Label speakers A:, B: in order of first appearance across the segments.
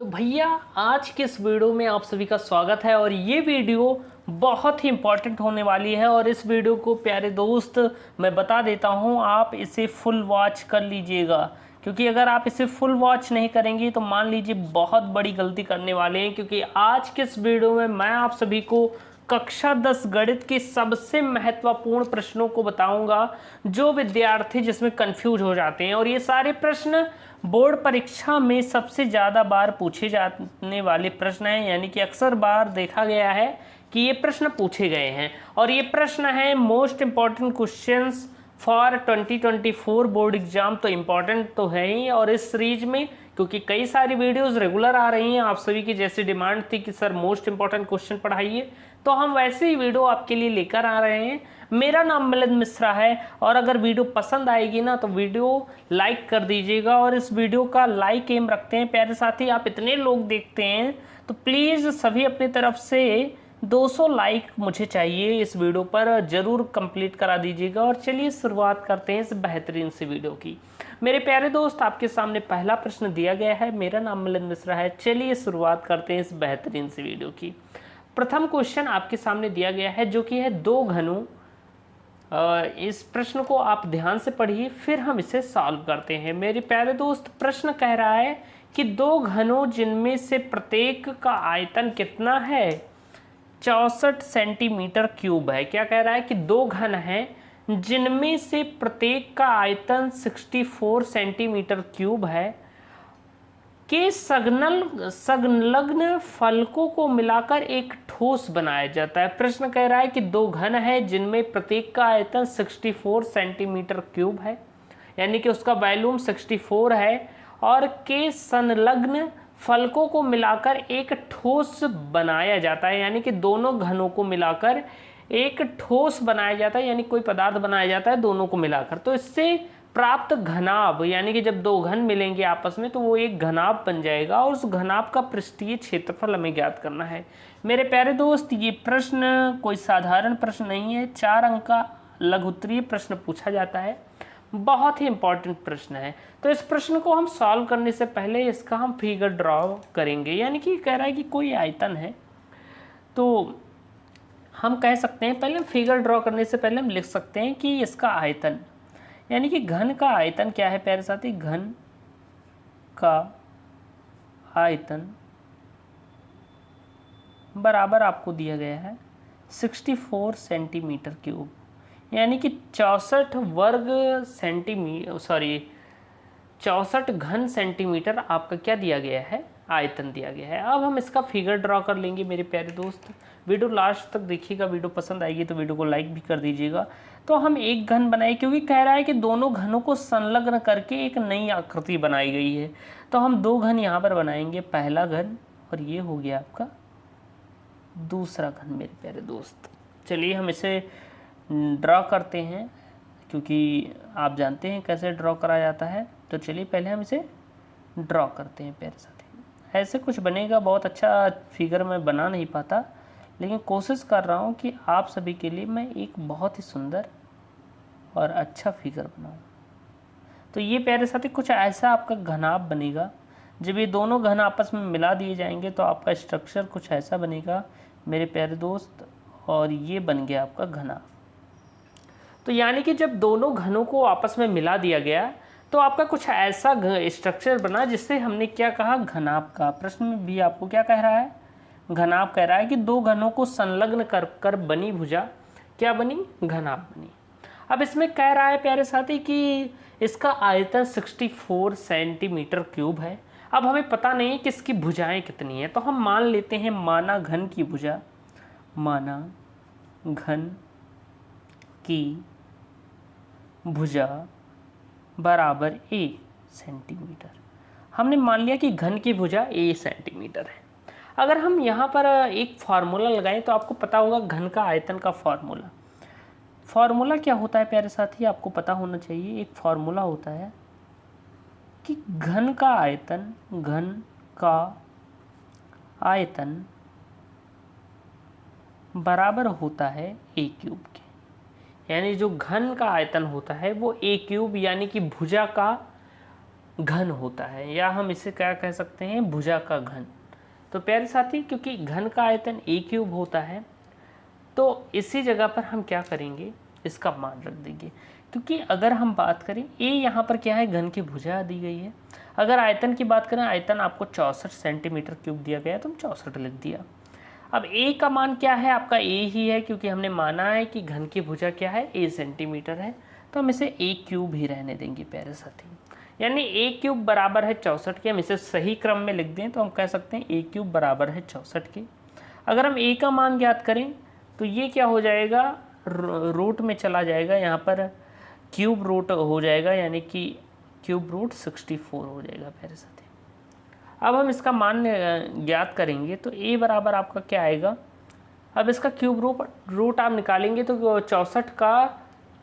A: तो भैया आज के इस वीडियो में आप सभी का स्वागत है और ये वीडियो बहुत ही इम्पॉर्टेंट होने वाली है। और इस वीडियो को प्यारे दोस्त मैं बता देता हूँ, आप इसे फुल वॉच कर लीजिएगा, क्योंकि अगर आप इसे फुल वॉच नहीं करेंगे तो मान लीजिए बहुत बड़ी गलती करने वाले हैं। क्योंकि आज के इस वीडियो में मैं आप सभी को कक्षा 10 गणित के सबसे महत्वपूर्ण प्रश्नों को बताऊंगा जो विद्यार्थी जिसमें कंफ्यूज हो जाते हैं। और ये सारे प्रश्न बोर्ड परीक्षा में सबसे ज़्यादा बार पूछे जाने वाले प्रश्न हैं, यानी कि अक्सर बार देखा गया है कि ये प्रश्न पूछे गए हैं। और ये प्रश्न है most important questions for 2024 board exam. तो इम्पॉर्टेंट तो है ही, और इस सीरीज में क्योंकि कई सारी वीडियोस रेगुलर आ रही हैं, आप सभी की जैसी डिमांड थी कि सर मोस्ट इंपॉर्टेंट क्वेश्चन पढ़ाइए, तो हम वैसे ही वीडियो आपके लिए लेकर आ रहे हैं। मेरा नाम मिलिंद मिश्रा है, और अगर वीडियो पसंद आएगी ना तो वीडियो लाइक कर दीजिएगा। और इस वीडियो का लाइक एम रखते हैं प्यारे साथी, आप इतने लोग देखते हैं तो प्लीज़ सभी अपनी तरफ से 200 लाइक मुझे चाहिए इस वीडियो पर, ज़रूर कंप्लीट करा दीजिएगा। और चलिए शुरुआत करते हैं इस बेहतरीन सी वीडियो की। मेरे प्यारे दोस्त, आपके सामने पहला प्रश्न दिया गया है। मेरा नाम मिलिंद मिश्रा है। चलिए शुरुआत करते हैं इस बेहतरीन सी वीडियो की। प्रथम क्वेश्चन आपके सामने दिया गया है जो कि है दो घनों। इस प्रश्न को आप ध्यान से पढ़िए, फिर हम इसे सॉल्व करते हैं। मेरे प्यारे दोस्त, प्रश्न कह रहा है कि दो घनों जिनमें से प्रत्येक का आयतन कितना है, 64 सेंटीमीटर क्यूब है। क्या कह रहा है कि दो घन हैं जिनमें से प्रत्येक का आयतन 64 सेंटीमीटर क्यूब है के संलग्न फलकों को मिलाकर एक ठोस बनाया जाता है। प्रश्न कह रहा है कि दो घन है जिनमें प्रत्येक का आयतन 64 सेंटीमीटर क्यूब है, यानी कि उसका वॉल्यूम 64 है, और के संलग्न फलकों को मिलाकर एक ठोस बनाया जाता है, यानी कि दोनों घनों को मिलाकर एक ठोस बनाया जाता है, यानी कोई पदार्थ बनाया जाता है दोनों को मिलाकर। तो इससे प्राप्त घनाभ, यानी कि जब दो घन मिलेंगे आपस में तो वो एक घनाभ बन जाएगा, और उस घनाभ का पृष्ठीय क्षेत्रफल हमें ज्ञात करना है। मेरे प्यारे दोस्त, ये प्रश्न कोई साधारण प्रश्न नहीं है, 4 अंक का लघुत्तरीय प्रश्न पूछा जाता है, बहुत ही इंपॉर्टेंट प्रश्न है। तो इस प्रश्न को हम सॉल्व करने से पहले इसका हम फिगर ड्रॉ करेंगे। यानी कि कह रहा है कि कोई आयतन है, तो हम कह सकते हैं, पहले फिगर ड्रॉ करने से पहले हम लिख सकते हैं कि इसका आयतन, यानी कि घन का आयतन क्या है प्यारे साथी, घन का आयतन बराबर आपको दिया गया है 64 सेंटीमीटर क्यूब, यानी कि 64 वर्ग सेंटीमीटर, 64 घन सेंटीमीटर आपका क्या दिया गया है, आयतन दिया गया है। अब हम इसका फिगर ड्रॉ कर लेंगे मेरे प्यारे दोस्त। वीडियो लास्ट तक देखिएगा, वीडियो पसंद आएगी तो वीडियो को लाइक भी कर दीजिएगा। तो हम एक घन बनाए, क्योंकि कह रहा है कि दोनों घनों को संलग्न करके एक नई आकृति बनाई गई है, तो हम दो घन यहाँ पर बनाएंगे, पहला घन और ये हो गया आपका दूसरा घन मेरे प्यारे दोस्त। चलिए हम इसे ड्रॉ करते हैं, क्योंकि आप जानते हैं कैसे ड्रॉ करा जाता है। तो चलिए पहले हम इसे ड्रॉ करते हैं प्यारे साथी। ऐसे कुछ बनेगा, बहुत अच्छा फिगर मैं बना नहीं पाता, लेकिन कोशिश कर रहा हूँ कि आप सभी के लिए मैं एक बहुत ही सुंदर और अच्छा फिगर बनाऊँ। तो ये प्यारे साथी कुछ ऐसा आपका घनाभ बनेगा। जब ये दोनों घन आपस में मिला दिए जाएंगे तो आपका स्ट्रक्चर कुछ ऐसा बनेगा मेरे प्यारे दोस्त, और ये बन गया आपका घनाभ। तो यानी कि जब दोनों घनों को आपस में मिला दिया गया तो आपका कुछ ऐसा स्ट्रक्चर बना जिससे हमने क्या कहा, घनाभ का। प्रश्न में भी आपको क्या कह रहा है, घनाभ कह रहा है कि दो घनों को संलग्न कर बनी भुजा क्या बनी, घनाभ बनी। अब इसमें कह रहा है प्यारे साथी कि इसका आयतन 64 सेंटीमीटर क्यूब है। अब हमें पता नहीं कि इसकी भुजाएं कितनी हैं, तो हम मान लेते हैं माना घन की भुजा, माना घन की भुजा बराबर a सेंटीमीटर। हमने मान लिया कि घन की भुजा a सेंटीमीटर है। अगर हम यहाँ पर एक फार्मूला लगाएं तो आपको पता होगा घन का आयतन का फार्मूला क्या होता है प्यारे साथी, आपको पता होना चाहिए। एक फार्मूला होता है कि घन का आयतन बराबर होता है a क्यूब के, यानी जो घन का आयतन होता है वो a क्यूब, यानी कि भुजा का घन होता है, या हम इसे क्या कह सकते हैं, भुजा का घन। तो प्यारे साथी, क्योंकि घन का आयतन a क्यूब होता है, तो इसी जगह पर हम क्या करेंगे, इसका मान रख देंगे। क्योंकि अगर हम बात करें a यहाँ पर क्या है, घन की भुजा दी गई है। अगर आयतन की बात करें, आयतन आपको 64 सेंटीमीटर क्यूब दिया गया है, तो हम 64 लिख दिया। अब a का मान क्या है, आपका a ही है, क्योंकि हमने माना है कि घन की भुजा क्या है, a सेंटीमीटर है, तो हम इसे a क्यूब ही रहने देंगे प्यारे साथी। यानी a क्यूब बराबर है 64 के। हम इसे सही क्रम में लिख दें तो हम कह सकते हैं a क्यूब बराबर है 64 के। अगर हम a का मान ज्ञात करें तो ये क्या हो जाएगा, रूट में चला जाएगा, यहाँ पर क्यूब रूट हो जाएगा, यानी कि क्यूब रूट 64 हो जाएगा प्यारे साथी। अब हम इसका मान ज्ञात करेंगे तो a बराबर आपका क्या आएगा, अब इसका क्यूब रूट आप निकालेंगे तो 64 का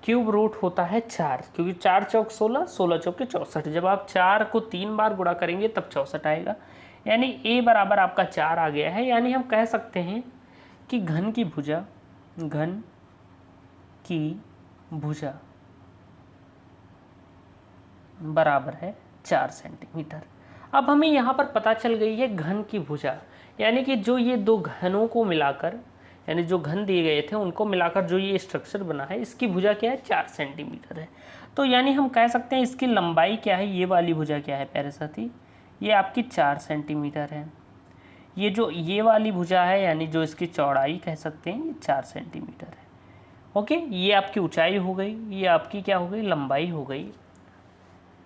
A: क्यूब रूट होता है 4, क्योंकि 4 चौक 16, 16 चौक के 64। जब आप 4 को 3 बार गुणा करेंगे तब 64 आएगा, यानी a बराबर आपका 4 आ गया है। यानी हम कह सकते हैं कि घन की भुजा बराबर है 4 सेंटीमीटर। अब हमें यहाँ पर पता चल गई है घन की भुजा, यानी कि जो ये दो घनों को मिलाकर, यानी जो घन दिए गए थे उनको मिलाकर जो ये स्ट्रक्चर बना है, इसकी भुजा क्या है, 4 सेंटीमीटर है। तो यानी हम कह सकते हैं इसकी लंबाई क्या है, ये वाली भुजा क्या है प्यारे साथी, ये आपकी 4 सेंटीमीटर है। ये वाली भुजा है, यानी जो इसकी चौड़ाई कह सकते हैं, ये 4 सेंटीमीटर है। ओके, ये आपकी ऊंचाई हो गई, ये आपकी क्या हो गई, लंबाई हो गई,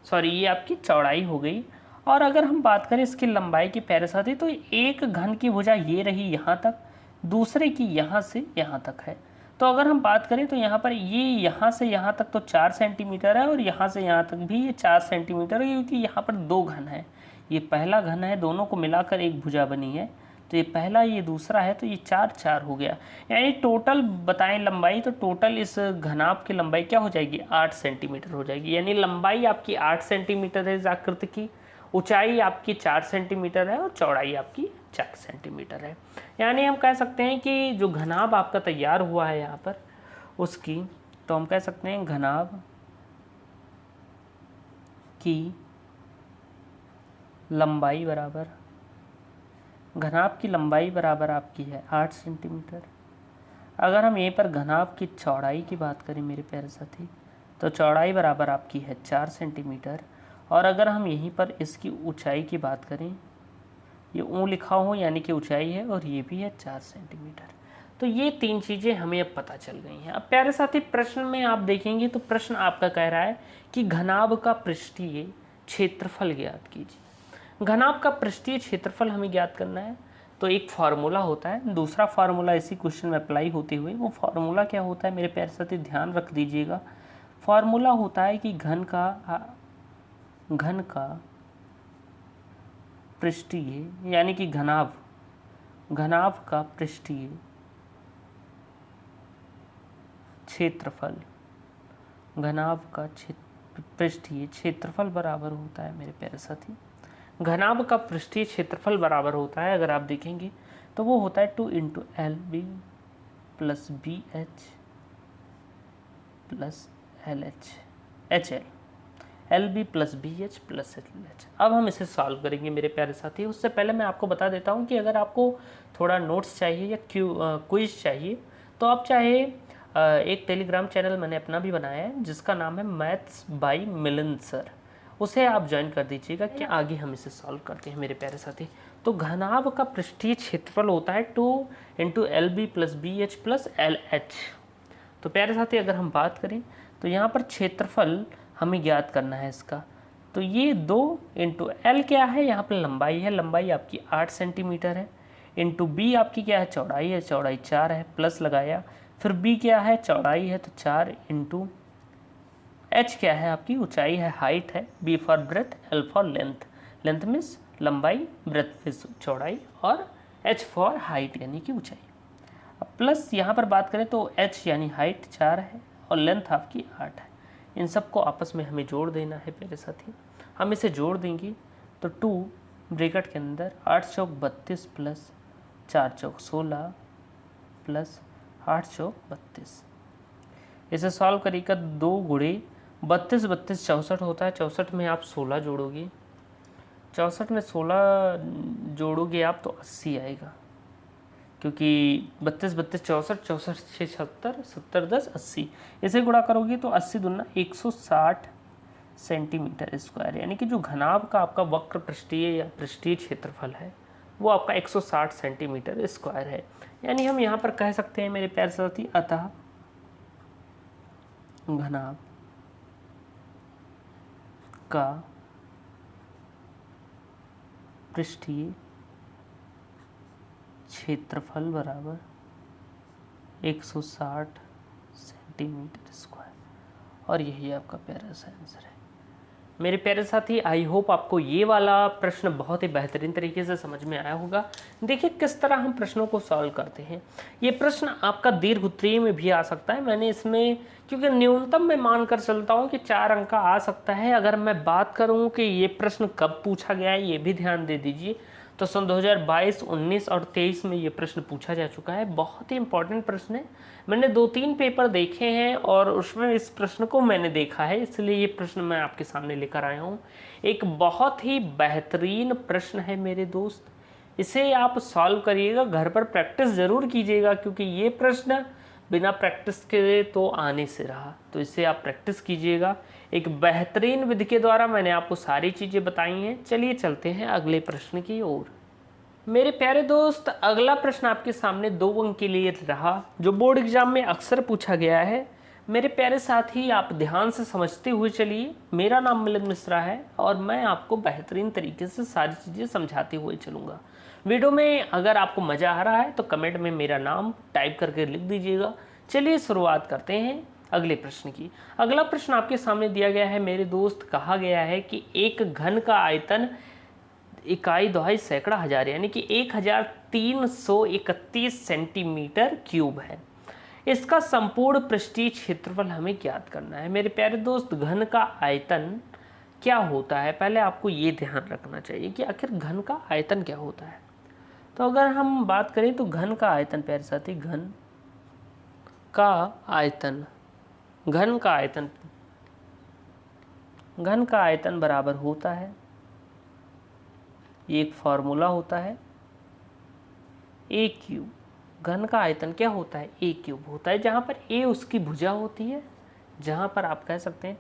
A: सॉरी ये आपकी चौड़ाई हो गई। और अगर हम बात करें इसकी लंबाई की प्यारे साथी, तो एक घन की भुजा ये रही यहाँ तक, दूसरे की यहाँ से यहाँ तक है। तो अगर हम बात करें तो यहाँ पर ये यहाँ से यहाँ तक तो 4 सेंटीमीटर है, और यहाँ से यहाँ तक भी ये 4 सेंटीमीटर है, क्योंकि यहाँ पर दो घन है, ये पहला घन है, दोनों को मिलाकर एक भुजा बनी है। तो ये पहला, ये दूसरा है, तो ये 4 4 हो गया। यानी टोटल बताएं लंबाई, तो टोटल इस घनाभ की लंबाई क्या हो जाएगी, 8 सेंटीमीटर हो जाएगी। यानी लंबाई आपकी 8 सेंटीमीटर है इस आकृति की, ऊंचाई आपकी 4 सेंटीमीटर है, और चौड़ाई आपकी 4 सेंटीमीटर है। यानी हम कह सकते हैं कि जो घनाभ आपका तैयार हुआ है यहाँ पर उसकी, तो हम कह सकते हैं घनाभ की लंबाई बराबर, घनाभ की लंबाई बराबर आपकी है 8 सेंटीमीटर। अगर हम यहीं पर घनाभ की चौड़ाई की बात करें मेरे प्यारे साथी, तो चौड़ाई बराबर आपकी है 4 सेंटीमीटर। और अगर हम यहीं पर इसकी ऊंचाई की बात करें, ये ऊँ लिखा हो यानी कि ऊंचाई है, और ये भी है 4 सेंटीमीटर। तो ये 3 चीज़ें हमें अब पता चल गई हैं। अब प्यारे साथी, प्रश्न में आप देखेंगे तो प्रश्न आपका कह रहा है कि घनाभ का पृष्ठीय क्षेत्रफल ज्ञात कीजिए। घनाभ का पृष्ठीय क्षेत्रफल हमें ज्ञात करना है, तो एक फार्मूला होता है, दूसरा फार्मूला इसी क्वेश्चन में अप्लाई होते हुए, वो फार्मूला क्या होता है मेरे प्यारे साथी, ध्यान रख दीजिएगा। फार्मूला होता है कि घन का पृष्ठीय, यानी कि घनाभ का पृष्ठीय क्षेत्रफल, घनाभ का पृष्ठीय क्षेत्रफल बराबर होता है मेरे प्यारे साथी, घनाभ का पृष्ठीय क्षेत्रफल बराबर होता है, अगर आप देखेंगे तो वो होता है 2 × LB + BH + LH, HL, LB + BH + LH। अब हम इसे सॉल्व करेंगे मेरे प्यारे साथी। उससे पहले मैं आपको बता देता हूँ कि अगर आपको थोड़ा नोट्स चाहिए या क्विज चाहिए, तो आप चाहे एक टेलीग्राम चैनल मैंने अपना भी बनाया है जिसका नाम है मैथ्स बाय मिलिंद सर, उसे आप ज्वाइन कर दीजिएगा। कि आगे हम इसे सॉल्व करते हैं मेरे प्यारे साथी। तो घनाभ का पृष्ठीय क्षेत्रफल होता है 2 × LB + BH + LH। तो प्यारे साथी, अगर हम बात करें तो यहाँ पर क्षेत्रफल हमें ज्ञात करना है इसका, तो ये 2 × L क्या है, यहाँ पर लंबाई है, लंबाई आपकी 8 सेंटीमीटर है, इंटू B आपकी क्या है, चौड़ाई है, चौड़ाई 4 है, प्लस लगाया, फिर B क्या है, चौड़ाई है, तो 4 इंटू H क्या है, आपकी ऊंचाई है, हाइट है, B for breadth, L for length, length means लंबाई, ब्रेथ फिर चौड़ाई, और H फॉर हाइट यानी कि ऊंचाई। अब प्लस यहाँ पर बात करें तो H यानी हाइट 4 है, और लेंथ आपकी 8 है। इन सबको आपस में हमें जोड़ देना है प्यारे साथी। हम इसे जोड़ देंगे तो 2 ब्रैकेट के अंदर 8 चौक 32 प्लस 4 चौक 16 प्लस 8 चौक 32। इसे सॉल्व करिएगा, 2 × 32 32 64 होता है, 64 में आप 16 जोड़ोगे, 64 में 16 जोड़ोगे आप तो 80 आएगा, क्योंकि 32 32 64 64 6 70 70 10 80, इसे गुणा करोगे तो 80 दूना 160 सेंटीमीटर स्क्वायर, यानी कि जो घनाभ का आपका वक्र पृष्ठीय या पृष्ठीय क्षेत्रफल है वो आपका 160 सेंटीमीटर स्क्वायर है। यानी हम यहाँ पर कह सकते हैं मेरे प्यारे साथी, अतः घनाभ का पृष्ठीय क्षेत्रफल बराबर 160 सेंटीमीटर स्क्वायर, और यही आपका प्यारा सा आंसर है। मेरे प्यारे साथी, आई होप आपको ये वाला प्रश्न बहुत ही बेहतरीन तरीके से समझ में आया होगा। देखिए किस तरह हम प्रश्नों को सॉल्व करते हैं। ये प्रश्न आपका दीर्घ उत्तरीय में भी आ सकता है। मैंने इसमें क्योंकि न्यूनतम मैं मानकर चलता हूँ कि 4 अंक का आ सकता है। अगर मैं बात करूँ कि ये प्रश्न कब पूछा गया है, ये भी ध्यान दे दीजिए। तो सन 2022, 19 और 23 में ये प्रश्न पूछा जा चुका है। बहुत ही इंपॉर्टेंट प्रश्न है। मैंने 2-3 पेपर देखे हैं और उसमें इस प्रश्न को मैंने देखा है, इसलिए ये प्रश्न मैं आपके सामने लेकर आया हूँ। एक बहुत ही बेहतरीन प्रश्न है मेरे दोस्त, इसे आप सॉल्व करिएगा, घर पर प्रैक्टिस ज़रूर कीजिएगा, क्योंकि ये प्रश्न बिना प्रैक्टिस के तो आने से रहा, तो इसे आप प्रैक्टिस कीजिएगा। एक बेहतरीन विधि के द्वारा मैंने आपको सारी चीज़ें बताई हैं। चलिए चलते हैं अगले प्रश्न की ओर। मेरे प्यारे दोस्त, अगला प्रश्न आपके सामने 2 अंक के लिए रहा, जो बोर्ड एग्जाम में अक्सर पूछा गया है। मेरे प्यारे साथी, आप ध्यान से समझते हुए चलिए। मेरा नाम मिलिंद मिश्रा है और मैं आपको बेहतरीन तरीके से सारी चीज़ें समझाते हुए चलूँगा। वीडियो में अगर आपको मज़ा आ रहा है तो कमेंट में मेरा नाम टाइप करके लिख दीजिएगा। चलिए शुरुआत करते हैं अगले प्रश्न की। अगला प्रश्न आपके सामने दिया गया है मेरे दोस्त। कहा गया है कि एक घन का आयतन इकाई दहाई सैकड़ा हजार यानी कि 1331 सेंटीमीटर क्यूब है। इसका संपूर्ण पृष्ठीय क्षेत्रफल हमें ज्ञात करना है। मेरे प्यारे दोस्त, घन का आयतन क्या होता है, पहले आपको ये ध्यान रखना चाहिए कि आखिर घन का आयतन क्या होता है। तो अगर हम बात करें तो घन का आयतन, प्यारे साथी, घन का आयतन, घन का आयतन बराबर होता है, ये एक फॉर्मूला होता है, ए क्यूब। घन का आयतन क्या होता है, ए क्यूब होता है, जहाँ पर ए उसकी भुजा होती है, जहाँ पर आप कह सकते हैं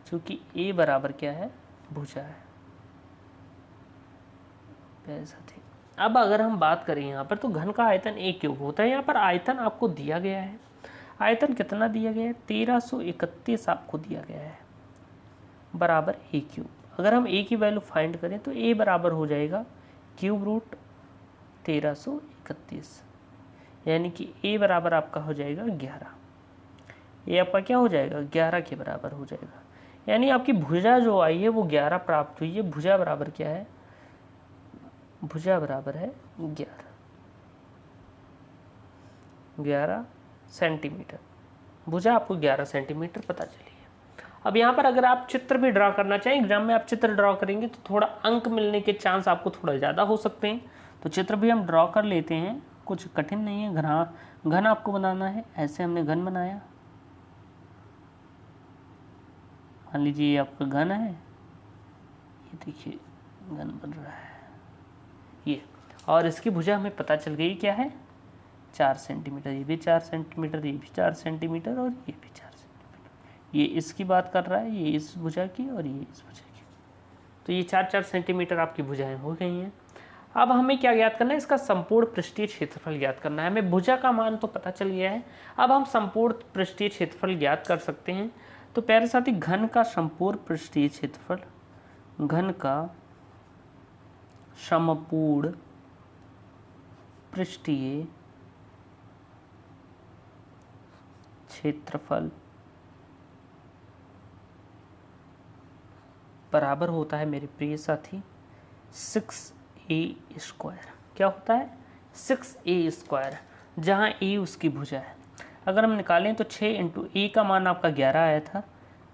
A: चूँकि ए बराबर क्या है, भुजा है। ऐसा थी। अब अगर हम बात करें यहाँ पर तो घन का आयतन ए क्यूब होता है। यहाँ पर आयतन आपको दिया गया है, आयतन कितना दिया गया है, 1331 आपको दिया गया है, बराबर ए क्यूब। अगर हम ए की वैल्यू फाइंड करें तो ए बराबर हो जाएगा क्यूब रूट 1331, यानी कि ए बराबर आपका हो जाएगा 11। ये आपका क्या हो जाएगा, 11 के बराबर हो जाएगा। यानी आपकी भुजा जो आई है वो 11 प्राप्त हुई है। भुजा बराबर क्या है, भुजा बराबर है 11 सेंटीमीटर। भुजा आपको 11 सेंटीमीटर पता चली है। अब यहाँ पर अगर आप चित्र भी ड्रा करना चाहें, एग्जाम में आप चित्र ड्रा करेंगे तो थोड़ा अंक मिलने के चांस आपको थोड़ा ज़्यादा हो सकते हैं। तो चित्र भी हम ड्रा कर लेते हैं, कुछ कठिन नहीं है। घन आपको बनाना है। ऐसे हमने घन बनाया, मान लीजिए ये आपका घन है, ये देखिए घन बन रहा है ये, और इसकी भुजा हमें पता चल गई क्या है, 4 सेंटीमीटर। ये भी 4 सेंटीमीटर, ये भी 4 सेंटीमीटर और ये भी 4 सेंटीमीटर। ये इसकी बात कर रहा है, ये इस भुजा की और ये इस भुजा की। तो ये 4-4 सेंटीमीटर आपकी भुजाएं हो गई हैं। अब हमें क्या ज्ञात करना है, इसका संपूर्ण पृष्ठीय क्षेत्रफल ज्ञात करना है। हमें भुजा का मान तो पता चल गया है, अब हम संपूर्ण पृष्ठीय क्षेत्रफल ज्ञात कर सकते हैं। तो प्यारे साथी, घन का संपूर्ण पृष्ठीय क्षेत्रफल, घन का समपूर्ण पृष्ठीय क्षेत्रफल बराबर होता है मेरे प्रिय साथी 6a²। क्या होता है, 6a², जहाँ a उसकी भुजा है। अगर हम निकालें तो 6 इंटू a का मान आपका 11 आया था,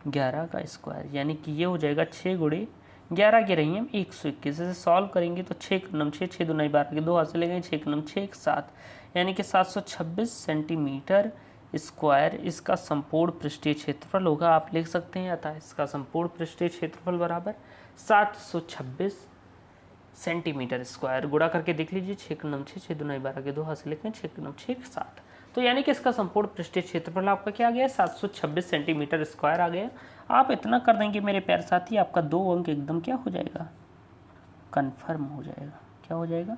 A: 11 का स्क्वायर, यानी कि ये हो जाएगा 6 गुणे 11 की रही हम 121। इसे सॉल्व करेंगे तो 6 9 6 6 2 12 के 2 हाथ से ले गए, 6 9 6 7, यानी कि 726 सेंटीमीटर स्क्वायर इसका संपूर्ण पृष्ठीय क्षेत्रफल होगा, आप लिख सकते हैं, अतः इसका संपूर्ण पृष्ठीय क्षेत्रफल बराबर 726 सेंटीमीटर स्क्वायर। गुणा करके देख लीजिए, 6 × 9 6, 6 दूना 12 के 2 हाथ से लिखें, 6 × 9 6 7। तो यानी कि इसका संपूर्ण पृष्ठीय क्षेत्रफल आपका क्या आ गया, 726 सेंटीमीटर स्क्वायर आ गया। आप इतना कर देंगे मेरे प्यारे साथी, आपका 2 अंक एकदम क्या हो जाएगा, कन्फर्म हो जाएगा। क्या हो जाएगा,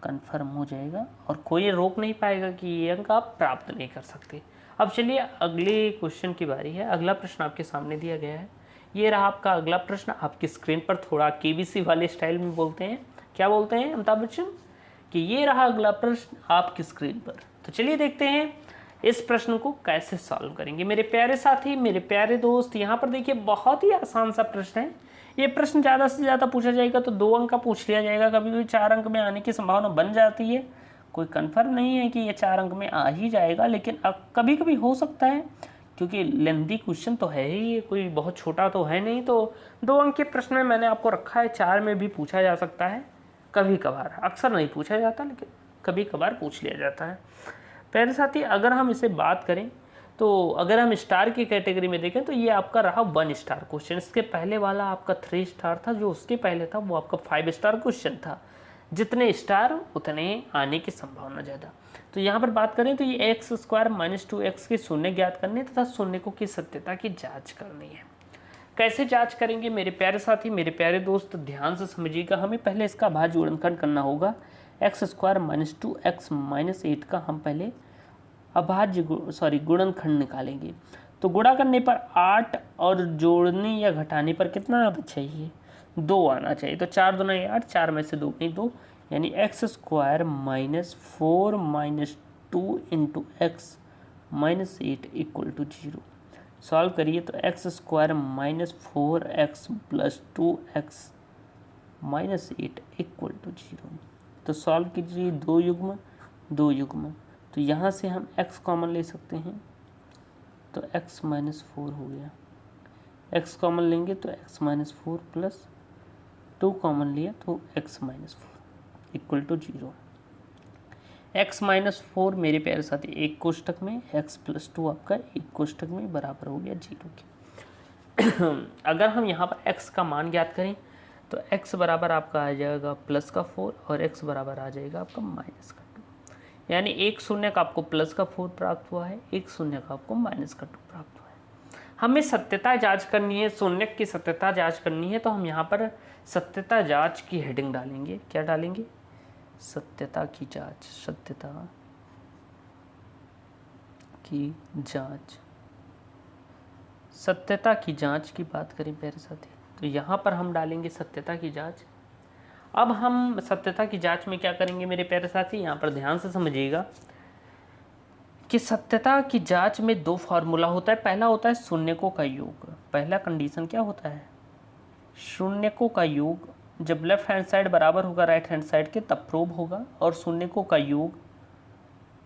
A: कन्फर्म हो जाएगा, और कोई रोक नहीं पाएगा कि ये अंक आप प्राप्त नहीं कर सकते। अब चलिए अगले क्वेश्चन की बारी है। अगला प्रश्न आपके सामने दिया गया है, ये रहा आपका अगला प्रश्न। आपकी स्क्रीन पर थोड़ा केबीसी वाले स्टाइल में बोलते हैं, क्या बोलते हैं अमिताभ बच्चन, कि ये रहा अगला प्रश्न आपकी स्क्रीन पर। तो चलिए देखते हैं इस प्रश्न को कैसे सॉल्व करेंगे मेरे प्यारे साथी, मेरे प्यारे दोस्त। यहाँ पर देखिए बहुत ही आसान सा प्रश्न है। ये प्रश्न ज़्यादा से ज़्यादा पूछा जाएगा तो 2 अंक का पूछ लिया जाएगा, कभी कभी 4 अंक में आने की संभावना बन जाती है। कोई कन्फर्म नहीं है कि ये 4 अंक में आ ही जाएगा, लेकिन कभी कभी हो सकता है, क्योंकि लेंथी क्वेश्चन तो है ही, कोई बहुत छोटा तो है नहीं। तो 2 अंक के प्रश्न में मैंने आपको रखा है, 4 में भी पूछा जा सकता है कभी कभार, अक्सर नहीं पूछा जाता लेकिन कभी कभार पूछ लिया जाता है। प्यारे साथी, अगर हम इसे बात करें तो अगर हम स्टार की कैटेगरी में देखें तो ये आपका रहा 1 स्टार क्वेश्चन। इसके पहले वाला आपका 3 स्टार था, जो उसके पहले था वो आपका 5 स्टार क्वेश्चन था। जितने स्टार उतने आने की संभावना ज़्यादा। तो यहाँ पर बात करें तो ये x² - 2x के शून्य ज्ञात करने तथा शून्यकों की सत्यता की जाँच करनी है। कैसे जाँच करेंगे मेरे प्यारे साथी, मेरे प्यारे दोस्त, ध्यान से समझिएगा। हमें पहले इसका भाज्य गुणनखंड करना होगा। x² - 2x - 8 का हम पहले अभाज्य गुणनखंड निकालेंगे। तो गुणा करने पर 8 और जोड़ने या घटाने पर कितना आना चाहिए, 2 आना चाहिए। तो 4 दूना 8, 4 में से 2 गई 2, यानी x² - 4 - 2 × x - 8 = 0। सॉल्व करिए तो x² - 4x + 2x - 8 = 0। तो सॉल्व कीजिए, 2 युग्म 2 युग्म, तो यहाँ से हम x कॉमन ले सकते हैं, तो x - 4 हो गया। x कॉमन लेंगे तो x - 4 प्लस 2 कॉमन लिया तो x - 4 = 0। x - 4 मेरे प्यारे साथी एक कोष्टक में, x + 2 आपका एक कोष्टक में बराबर हो गया 0 के। अगर हम यहाँ पर x का मान ज्ञात करें तो x बराबर आपका आ जाएगा +4 और x बराबर आ जाएगा आपका -2, यानी एक शून्य का आपको +4 प्राप्त हुआ है, एक शून्य का आपको -2 प्राप्त हुआ है। हमें सत्यता जांच करनी है, शून्य की सत्यता जांच करनी है, तो हम यहाँ पर सत्यता जांच की हेडिंग डालेंगे। क्या डालेंगे, सत्यता की जांच, सत्यता की जांच। सत्यता की जांच की बात करें प्यारे साथी, तो यहाँ पर हम डालेंगे सत्यता की जांच। अब हम सत्यता की जांच में क्या करेंगे मेरे प्यारे साथी, यहाँ पर ध्यान से समझिएगा कि सत्यता की जांच में 2 फार्मूला होता है। पहला होता है शून्यकों का योग। पहला कंडीशन क्या होता है, शून्यकों का योग जब लेफ्ट हैंड साइड बराबर होगा राइट हैंड साइड के तब प्रूव होगा, और शून्यकों का योग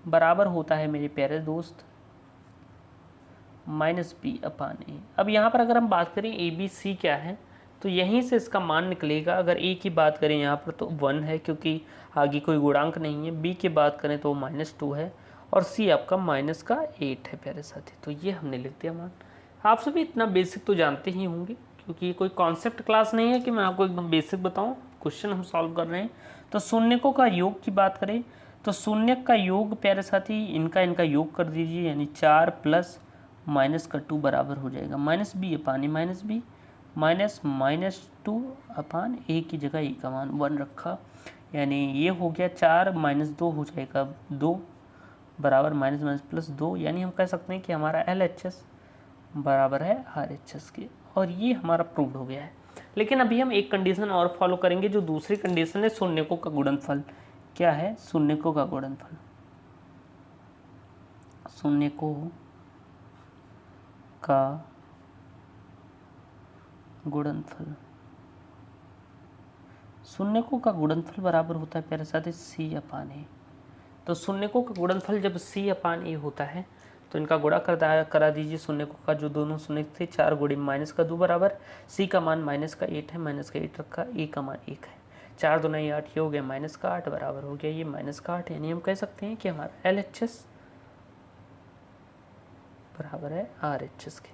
A: बराबर होता है मेरे प्यारे दोस्त -b/a। अब यहाँ पर अगर हम बात करें ABC क्या है, तो यहीं से इसका मान निकलेगा। अगर a की बात करें यहाँ पर तो 1 है, क्योंकि आगे कोई गुणांक नहीं है। b की बात करें तो -2 है, और c आपका -8 है प्यारे साथी। तो ये हमने लिख दिया मान। आप सभी इतना बेसिक तो जानते ही होंगे, क्योंकि ये कोई कॉन्सेप्ट क्लास नहीं है कि मैं आपको एकदम बेसिक बताऊँ, क्वेश्चन हम सॉल्व कर रहे हैं। तो शून्यकों का योग की बात करें तो शून्य का योग प्यारे साथी इनका योग कर दीजिए, यानी 4 + -2 बराबर हो जाएगा -b/b -2/a की जगह a का मान 1 रखा, यानी ये हो गया 4 - 2 हो जाएगा 2 बराबर -+2, यानी हम कह सकते हैं कि हमारा LHS बराबर है RHS के, और ये हमारा प्रूव्ड हो गया है। लेकिन अभी हम एक कंडीशन और फॉलो करेंगे, जो दूसरी कंडीशन है शून्यकों का गुणनफल। क्या है, शून्यकों का गुणनफल। शून्यकों का गुणनफल, शून्यकों का गुणनफल बराबर होता है प्यारे साथी c/a। तो शून्यकों का गुणनफल जब c/a होता है तो इनका गुणा करा दीजिए। शून्यकों का जो दोनों शून्य थे 4 × -2 बराबर, c का मान -8 है, -8 रखा, a का मान 1 है, 4 दूना 8, ये हो गया -8 बराबर हो गया ये -8, यानी हम कह सकते हैं कि हमारा LHS बराबर है RHS के।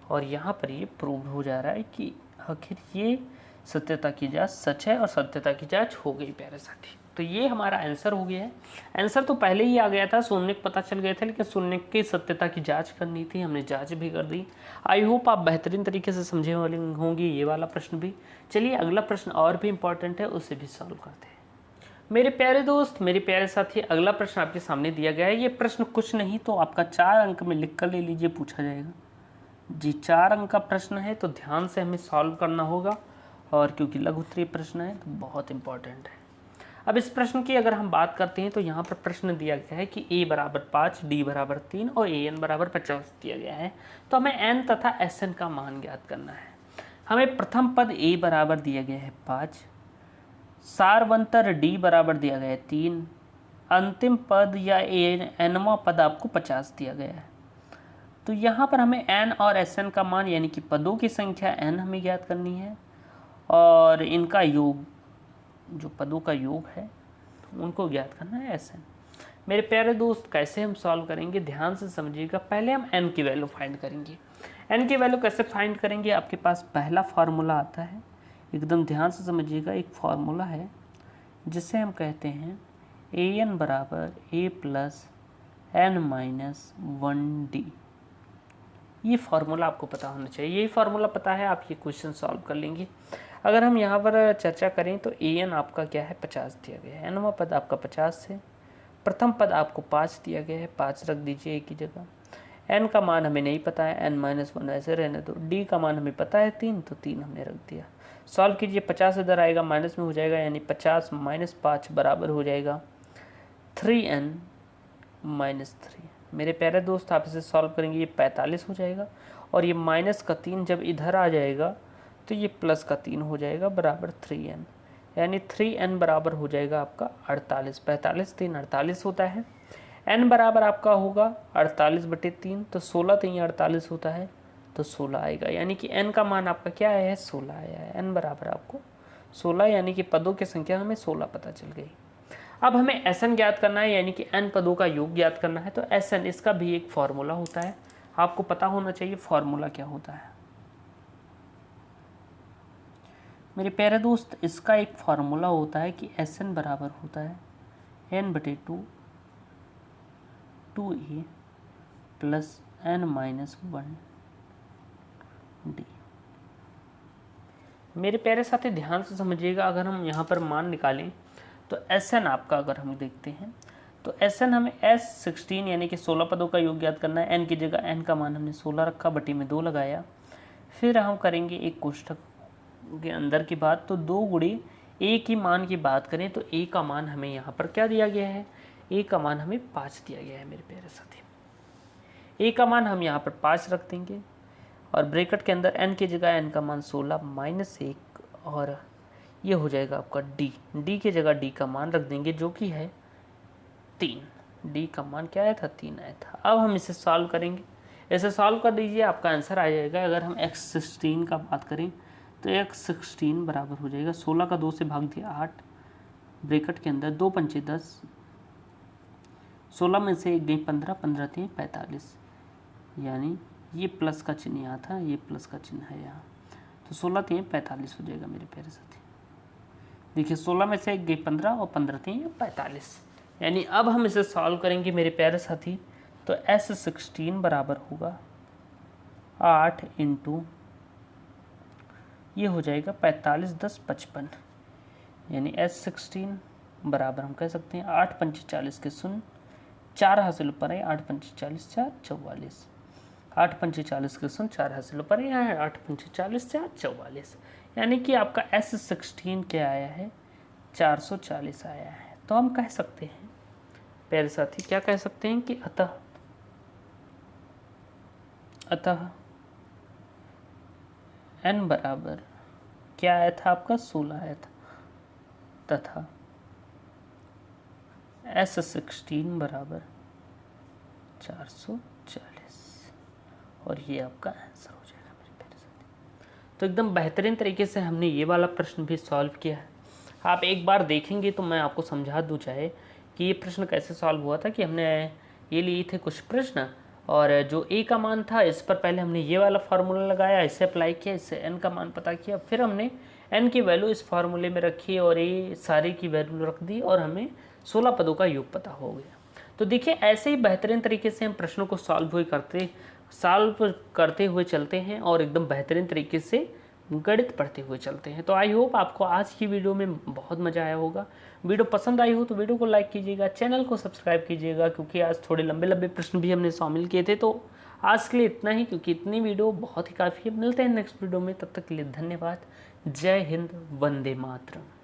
A: और यहाँ पर ये प्रूव हो जा रहा है कि आखिर ये सत्यता की जांच सच है और सत्यता की जांच हो गई प्यारे साथी। तो ये हमारा आंसर हो गया है। आंसर तो पहले ही आ गया था, शून्य पता चल गया था, लेकिन शून्य की सत्यता की जांच करनी थी, हमने जांच भी कर दी। आई होप आप बेहतरीन तरीके से समझे वाले होंगे ये वाला प्रश्न भी। चलिए अगला प्रश्न और भी इम्पॉर्टेंट है, उसे भी सॉल्व करते हैं। मेरे प्यारे दोस्त, मेरे प्यारे साथी, अगला प्रश्न आपके सामने दिया गया है। ये प्रश्न कुछ नहीं तो आपका 4 अंक में लिख कर ले लीजिए, पूछा जाएगा जी। 4 अंक का प्रश्न है तो ध्यान से हमें सॉल्व करना होगा, और क्योंकि लघु उत्तरीय प्रश्न है तो बहुत इंपॉर्टेंट है। अब इस प्रश्न की अगर हम बात करते हैं तो यहाँ पर प्रश्न दिया गया है कि a बराबर 5, d बराबर 3 और an बराबर 50 दिया गया है। तो हमें n तथा sn का मान ज्ञात करना है। हमें प्रथम पद a बराबर दिया गया है 5, सारवंतर d बराबर दिया गया है 3, अंतिम पद या nवां पद आपको 50 दिया गया है। तो यहाँ पर हमें n और sn का मान यानी कि पदों की संख्या n हमें ज्ञात करनी है, और इनका योग जो पदों का योग है उनको ज्ञात करना है sn। मेरे प्यारे दोस्त, कैसे हम सॉल्व करेंगे ध्यान से समझिएगा। पहले हम n की वैल्यू फाइंड करेंगे। n की वैल्यू कैसे फाइंड करेंगे, आपके पास पहला फार्मूला आता है, एकदम ध्यान से समझिएगा। एक फार्मूला है जिसे हम कहते हैं an बराबर a प्लस n-1d। ये फार्मूला आपको पता होना चाहिए। यही फार्मूला पता है, आप ये क्वेश्चन सॉल्व कर लेंगे। अगर हम यहाँ पर चर्चा करें तो an आपका क्या है 50 दिया गया है, nवां पद आपका 50 है, प्रथम पद आपको 5 दिया गया है, 5 रख दीजिए एक ही जगह। n का मान हमें नहीं पता है, n-1 ऐसे रहने दो। d का मान हमें पता है 3, तो 3 हमने रख दिया। सॉल्व कीजिए, 50 इधर आएगा माइनस में हो जाएगा, यानी 50 माइनस 5 बराबर हो जाएगा 3n-3। मेरे प्यारे दोस्त, आप इसे सॉल्व करेंगे ये 45 हो जाएगा, और ये माइनस का 3 जब इधर आ जाएगा तो ये प्लस का 3 हो जाएगा बराबर 3n, यानी 3n बराबर हो जाएगा आपका 48। 45 3 48 होता है। n बराबर आपका होगा 48/3, तो 16 3 48 होता है, तो 16 आएगा, यानी कि n का मान आपका क्या आया है 16 आया है। n बराबर आपको 16, यानी कि पदों की संख्या हमें 16 पता चल गई। अब हमें sn ज्ञात करना है, यानी कि n पदों का योग ज्ञात करना है। तो sn इसका भी एक फार्मूला होता है, आपको पता होना चाहिए फार्मूला क्या होता है। मेरे प्यारे दोस्त, इसका एक फार्मूला होता है कि sn बराबर होता है n/2 2a प्लस n-1d। मेरे प्यारे साथी ध्यान से समझिएगा। अगर हम यहाँ पर मान निकालें तो sn आपका अगर हम देखते हैं तो sn हमें s16 यानी कि 16 पदों का योग ज्ञात करना है। n की जगह n का मान हमने 16 रखा, बटी में 2 लगाया। फिर हम करेंगे एक कोष्ठक के अंदर की बात, तो 2 गुणे a की मान की बात करें तो a का मान हमें यहाँ पर क्या दिया गया है, a का मान हमें 5 दिया गया है। मेरे प्यारे साथी, a का मान हम यहाँ पर 5 रख देंगे, और ब्रैकेट के अंदर n की जगह n का मान 16 माइनस 1, और ये हो जाएगा आपका d की जगह d का मान रख देंगे जो कि है 3। d का मान क्या आया था 3 आया था। अब हम इसे सॉल्व करेंगे, ऐसे सॉल्व कर दीजिए, आपका आंसर आ जाएगा। अगर हम x16 का बात करें तो x16 बराबर हो जाएगा 16 का 2 से भाग दिया 8, ब्रैकेट के अंदर 2 पंचे 10, 16 में से 1 गई 15, 15 3 45, यानी ये प्लस का चिन्ह यहाँ था, ये प्लस का चिन्ह है यहाँ, तो 16 3 45 हो जाएगा। मेरे प्यारे साथी देखिए, 16 में से 1 गई 15 और 15 3 45, यानी अब हम इसे सॉल्व करेंगे मेरे प्यारे साथी। तो s16 बराबर होगा 8 इंटू ये हो जाएगा 45 10 55, यानी s16 बराबर हम कह सकते हैं 8 पंचे 40 के 0, 4 हासिल ऊपर है, 8 पंचे 40 4 44, 8 पंचे 40 के 0, 4 हासिल ऊपर है, 8 पंचे 40 4 44, यानी कि आपका s16 क्या आया है 440 आया है। तो हम कह सकते हैं प्यारे साथी, क्या कह सकते हैं कि अतः n बराबर क्या आया था आपका 16 आया था, तथा s16 बराबर 440, और ये आपका आंसर हो जाएगा मेरे प्यारे साथी। तो एकदम बेहतरीन तरीके से हमने ये वाला प्रश्न भी सॉल्व किया है। आप एक बार देखेंगे तो मैं आपको समझा दूँ चाहे कि ये प्रश्न कैसे सॉल्व हुआ था, कि हमने ये लिए थे कुछ प्रश्न और जो ए का मान था इस पर पहले हमने ये वाला फार्मूला लगाया, इससे अप्लाई किया, इससे एन का मान पता किया, फिर हमने एन की वैल्यू इस फार्मूले में रखी और ये सारे की वैल्यू रख दी और हमें 16 पदों का योग पता हो गया। तो देखिए ऐसे ही बेहतरीन तरीके से हम प्रश्नों को सॉल्व करते हुए चलते हैं और एकदम बेहतरीन तरीके से गणित पढ़ते हुए चलते हैं। तो आई होप आपको आज की वीडियो में बहुत मज़ा आया होगा। वीडियो पसंद आई हो तो वीडियो को लाइक कीजिएगा, चैनल को सब्सक्राइब कीजिएगा, क्योंकि आज थोड़े लंबे लंबे प्रश्न भी हमने शामिल किए थे। तो आज के लिए इतना ही, क्योंकि इतनी वीडियो बहुत ही काफ़ी है। मिलते हैं नेक्स्ट वीडियो में, तब तक के लिए धन्यवाद। जय हिंद, वंदे मातरम।